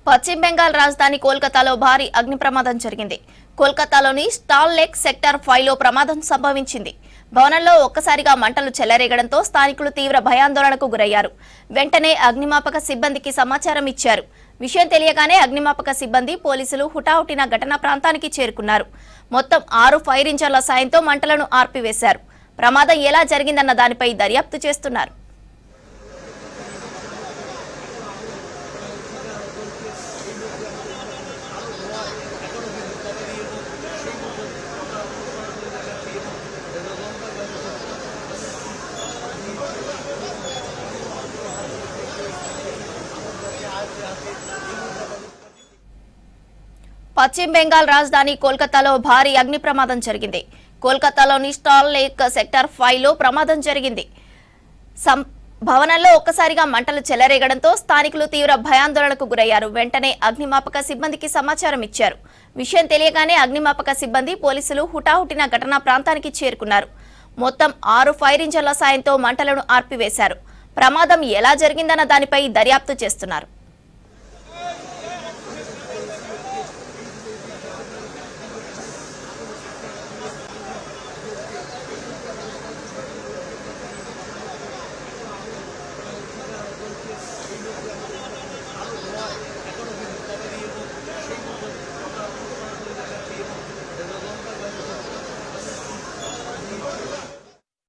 పశ్చిమ బెంగాల్ రాజధాని కోల్కతాలో భారీ అగ్ని ప్రమాదం జరిగింది. కోల్కతాలోని స్టాల్ లేక్ సెక్టార్ 5లో ప్రమాదం సంభవించింది. భవనంలో ఒక్కసారిగా మంటలు చెలరేగడంతో స్థానికులు తీవ్ర భయాందోళనకు గురయ్యారు. వెంటనే అగ్నిమాపక సిబ్బందికి సమాచారం ఇచ్చారు. విషయం తెలియగానే అగ్నిమాపక సిబ్బంది, పోలీసులు హుటాహుటిన ఘటనా ప్రాంతానికి చేరుకున్నారు. మొత్తం 6 ఫైర్ ఇంజన్ల సాయంతో మంటలను ఆర్పివేశారు. ప్రమాదం ఎలా జరిగిందన్న దానిపై దర్యాప్తు చేస్తున్నారు. పశ్చిమ బెంగాల్ రాజధాని కోల్కతాలో భారీ అగ్ని ప్రమాదం జరిగింది. కోల్కతాలోని స్టాల్ లేక్ సెక్టార్ 5లో ప్రమాదం జరిగింది. భవనంలో ఒక్కసారిగా మంటలు చెలరేగడంతో స్థానికులు తీవ్ర భయాందోళనకు గురయ్యారు. వెంటనే అగ్నిమాపక సిబ్బందికి సమాచారం ఇచ్చారు. విషయం తెలియగానే అగ్నిమాపక సిబ్బంది, పోలీసులు హుటాహుటిన ఘటనా ప్రాంతానికి చేరుకున్నారు. మొత్తం 6 ఫైర్ ఇంజన్ల సాయంతో మంటలను ఆర్పివేశారు. ప్రమాదం ఎలా జరిగిందన్న దానిపై దర్యాప్తు చేస్తున్నారు.